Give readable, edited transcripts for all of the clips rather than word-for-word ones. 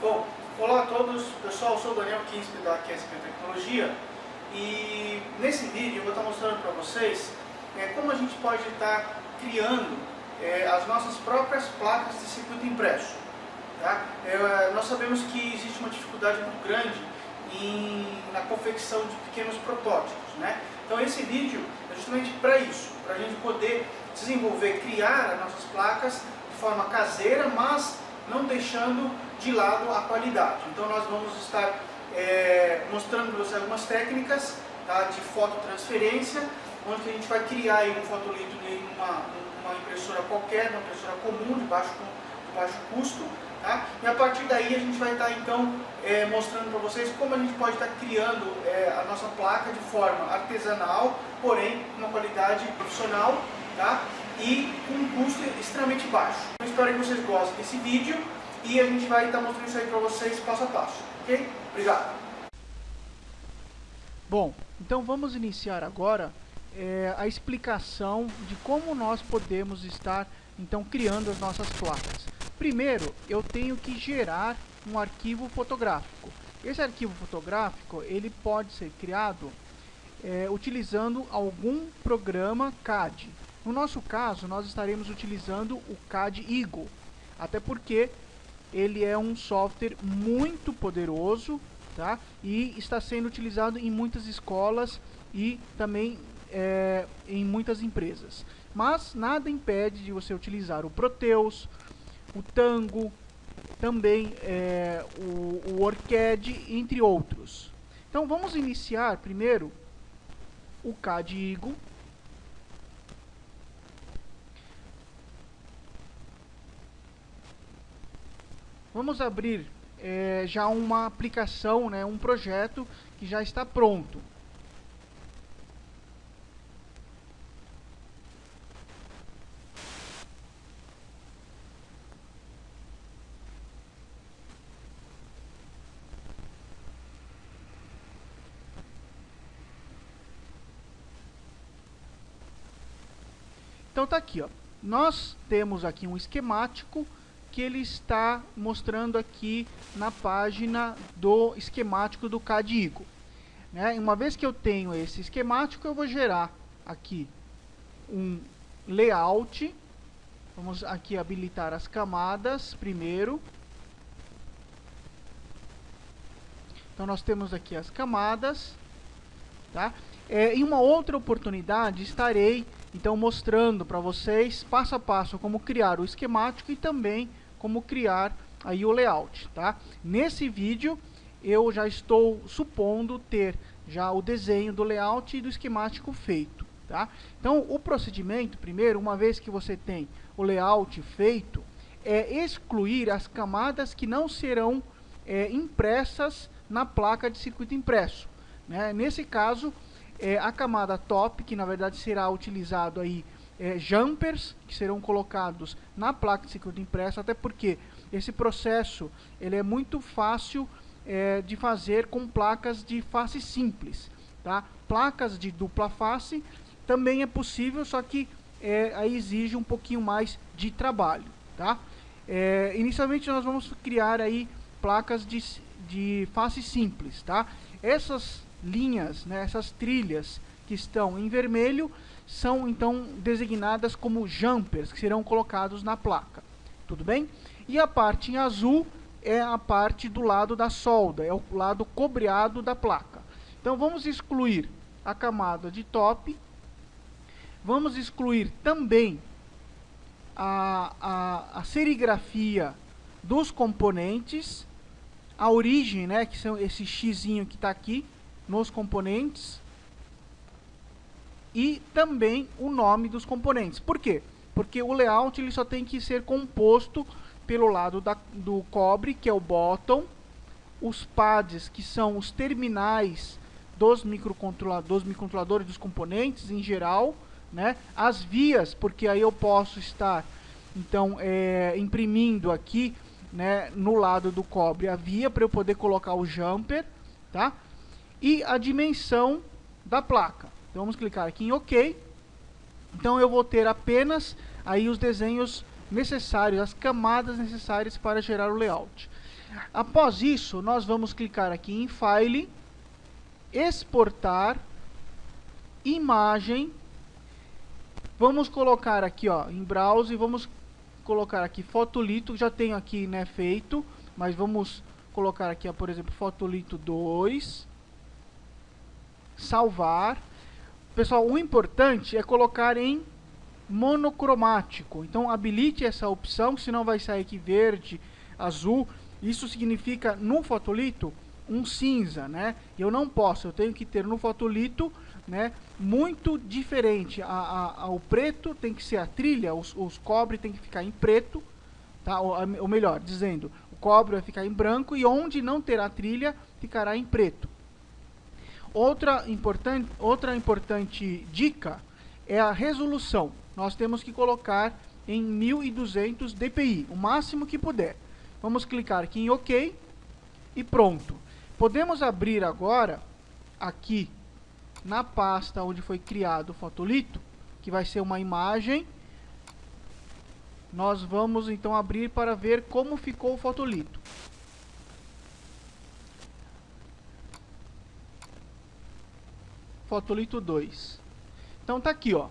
Bom, olá a todos, pessoal, eu sou o Daniel Kinsp da QSP Tecnologia e nesse vídeo eu vou estar mostrando para vocês como a gente pode estar criando as nossas próprias placas de circuito impresso. Tá? Nós sabemos que existe uma dificuldade muito grande na confecção de pequenos protótipos, né? Então esse vídeo é justamente para isso, para a gente poder desenvolver, criar as nossas placas de forma caseira, mas não deixando de lado a qualidade. Então nós vamos estar mostrando para vocês algumas técnicas, tá, de fototransferência, onde a gente vai criar aí um fotolito em uma impressora qualquer, uma impressora comum, de baixo custo, tá? E a partir daí a gente vai estar então mostrando para vocês como a gente pode estar criando a nossa placa de forma artesanal, porém com uma qualidade profissional, tá? E com um custo extremamente baixo. Eu espero que vocês gostem desse vídeo e a gente vai estar mostrando isso aí para vocês passo a passo, ok? Obrigado! Bom, então vamos iniciar agora a explicação de como nós podemos estar então criando as nossas placas. Primeiro, eu tenho que gerar um arquivo fotográfico. Esse arquivo fotográfico ele pode ser criado utilizando algum programa CAD. No nosso caso, nós estaremos utilizando o CAD Eagle, até porque ele é um software muito poderoso, tá? E está sendo utilizado em muitas escolas e também em muitas empresas. Mas nada impede de você utilizar o Proteus, o Tango, também o OrCAD, entre outros. Então vamos iniciar primeiro o CAD Eagle. Vamos abrir já uma aplicação, né, um projeto que já está pronto. Então tá aqui, ó. Nós temos aqui um esquemático que ele está mostrando aqui na página do esquemático do CAD Eagle, né? Uma vez que eu tenho esse esquemático, eu vou gerar aqui um layout. Vamos aqui habilitar as camadas primeiro. Então nós temos aqui as camadas, tá? Em uma outra oportunidade estarei então mostrando para vocês passo a passo como criar o esquemático e também como criar aí o layout, tá? Nesse vídeo eu já estou supondo ter já o desenho do layout e do esquemático feito, tá? Então o procedimento primeiro, uma vez que você tem o layout feito, é excluir as camadas que não serão impressas na placa de circuito impresso, né? Nesse caso a camada top, que na verdade será utilizado aí jumpers, que serão colocados na placa de circuito impresso, até porque esse processo ele é muito fácil de fazer com placas de face simples, tá? Placas de dupla face também é possível, só que aí exige um pouquinho mais de trabalho, tá? Inicialmente nós vamos criar aí placas de face simples, tá? Essas linhas, né, essas trilhas que estão em vermelho são então designadas como jumpers, que serão colocados na placa, tudo bem? E a parte em azul é a parte do lado da solda, é o lado cobreado da placa. Então vamos excluir a camada de top, vamos excluir também a serigrafia dos componentes, a origem, né, que são esse xzinho que está aqui nos componentes, e também o nome dos componentes. Por quê? Porque o layout ele só tem que ser composto pelo lado do cobre, que é o bottom, os pads, que são os terminais dos microcontroladores, dos componentes em geral, né? As vias, porque aí eu posso estar então imprimindo aqui, né, no lado do cobre a via para eu poder colocar o jumper, tá? E a dimensão da placa. Então vamos clicar aqui em OK. Então eu vou ter apenas aí os desenhos necessários, as camadas necessárias para gerar o layout. Após isso, nós vamos clicar aqui em File, Exportar, Imagem. Vamos colocar aqui, ó, em Browse, vamos colocar aqui Fotolito, já tenho aqui, né, feito, mas vamos colocar aqui, ó, por exemplo, Fotolito 2, salvar. Pessoal, o importante é colocar em monocromático, então habilite essa opção, senão vai sair aqui verde, azul. Isso significa no Fotolito um cinza, né? Eu não posso, eu tenho que ter no Fotolito, né, muito diferente. O preto tem que ser a trilha, os cobre tem que ficar em preto, tá? Ou melhor, dizendo, o cobre vai ficar em branco e onde não terá trilha ficará em preto. Outra importante dica é a resolução. Nós temos que colocar em 1200 dpi, o máximo que puder. Vamos clicar aqui em OK e pronto. Podemos abrir agora aqui na pasta onde foi criado o Fotolito, que vai ser uma imagem. Nós vamos então abrir para ver como ficou o Fotolito. Fotolito 2. Então tá aqui, ó.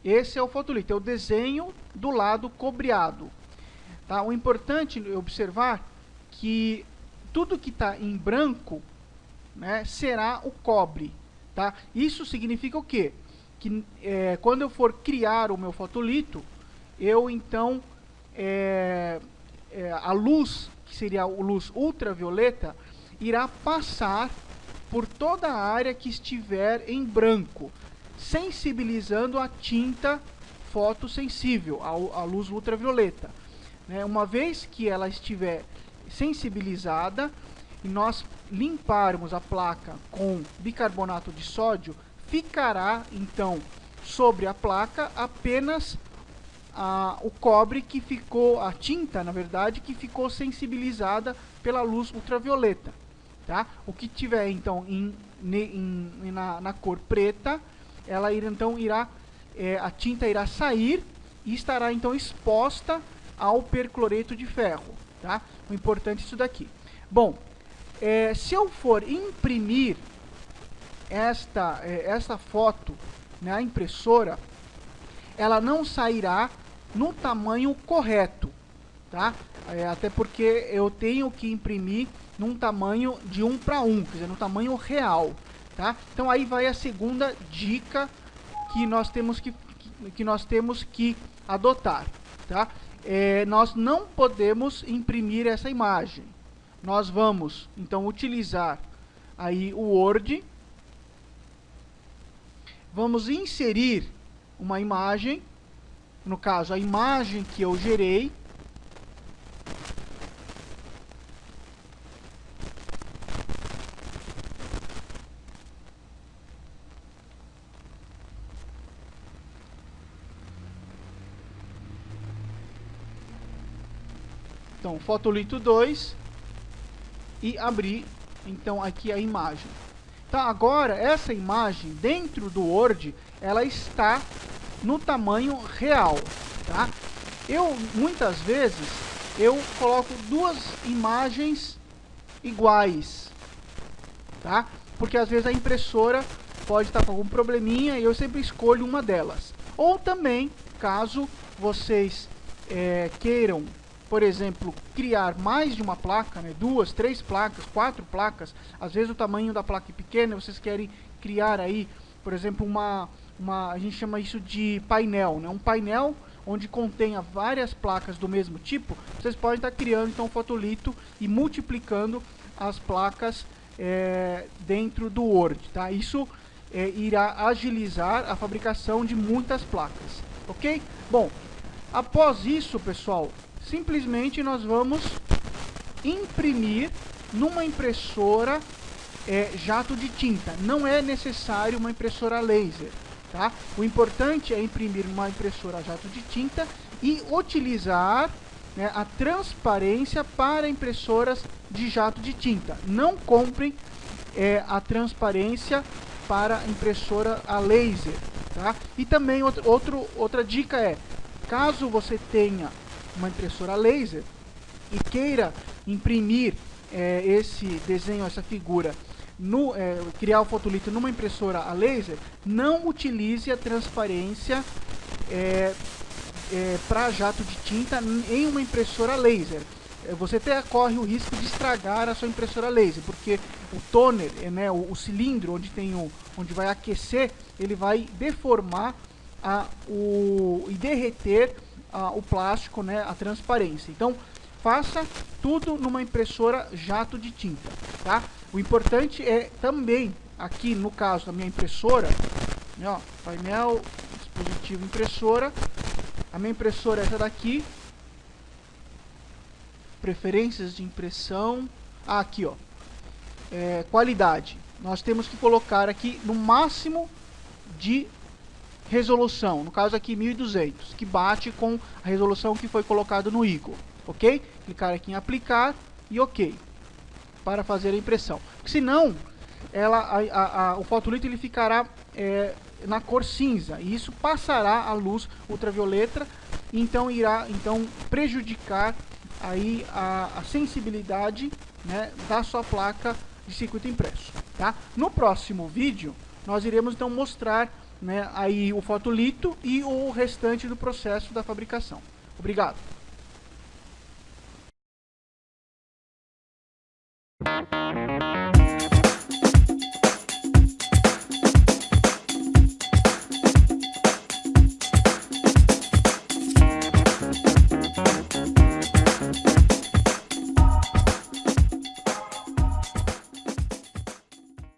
Esse é o Fotolito, é o desenho do lado cobreado. Tá? O importante é observar que tudo que está em branco, né, será o cobre. Tá? Isso significa o quê? Que quando eu for criar o meu Fotolito, eu então a luz, que seria a luz ultravioleta, irá passar por toda a área que estiver em branco, sensibilizando a tinta fotossensível, a luz ultravioleta. Né? Uma vez que ela estiver sensibilizada e nós limparmos a placa com bicarbonato de sódio, ficará então sobre a placa apenas o cobre que ficou, a tinta na verdade, que ficou sensibilizada pela luz ultravioleta. Tá? O que tiver então na cor preta, ela a tinta irá sair e estará então exposta ao percloreto de ferro. Tá? O importante é isso daqui. Bom, se eu for imprimir esta foto na impressora, ela não sairá no tamanho correto, tá? Até porque eu tenho que imprimir num tamanho de 1 para 1, quer dizer, no tamanho real, tá? Então aí vai a segunda dica que nós temos que adotar, tá? Nós não podemos imprimir essa imagem. Nós vamos então utilizar aí o Word, vamos inserir uma imagem, no caso a imagem que eu gerei. Então, Fotolito 2 e abrir então aqui a imagem. Então agora essa imagem dentro do Word, ela está no tamanho real, tá? Muitas vezes eu coloco duas imagens iguais, tá? Porque às vezes a impressora pode estar com algum probleminha e eu sempre escolho uma delas. Ou também, caso vocês queiram, por exemplo, criar mais de uma placa, né, 2, 3 placas, 4 placas, às vezes o tamanho da placa é pequeno, vocês querem criar aí, por exemplo, a gente chama isso de painel, né, um painel onde contenha várias placas do mesmo tipo, vocês podem estar criando então um Fotolito e multiplicando as placas dentro do Word, tá? Isso irá agilizar a fabricação de muitas placas, ok? Bom, após isso, pessoal, simplesmente nós vamos imprimir numa impressora jato de tinta. Não é necessário uma impressora laser, tá? O importante é imprimir uma impressora jato de tinta e utilizar, né, a transparência para impressoras de jato de tinta. Não comprem a transparência para impressora a laser, tá? E também outra dica é, caso você tenha uma impressora laser e queira imprimir esse desenho, essa figura, criar o fotolito numa impressora a laser, não utilize a transparência para jato de tinta em uma impressora laser. Você até corre o risco de estragar a sua impressora laser, porque o toner, né, o cilindro onde vai aquecer, ele vai deformar e derreter o plástico, né, a transparência. Então, faça tudo numa impressora jato de tinta, tá? O importante é também, aqui no caso da minha impressora, né, ó, painel, dispositivo, impressora. A minha impressora é essa daqui. Preferências de impressão. Aqui, ó. Qualidade. Nós temos que colocar aqui no máximo de resolução. No caso aqui 1200, que bate com a resolução que foi colocado no Eagle. Ok? Clicar aqui em aplicar e ok. Para fazer a impressão. Senão, o fotolito ele ficará na cor cinza. E isso passará a luz ultravioleta. Então irá prejudicar aí a sensibilidade, né, da sua placa de circuito impresso, tá? No próximo vídeo nós iremos então mostrar, né, aí o fotolito e o restante do processo da fabricação. Obrigado.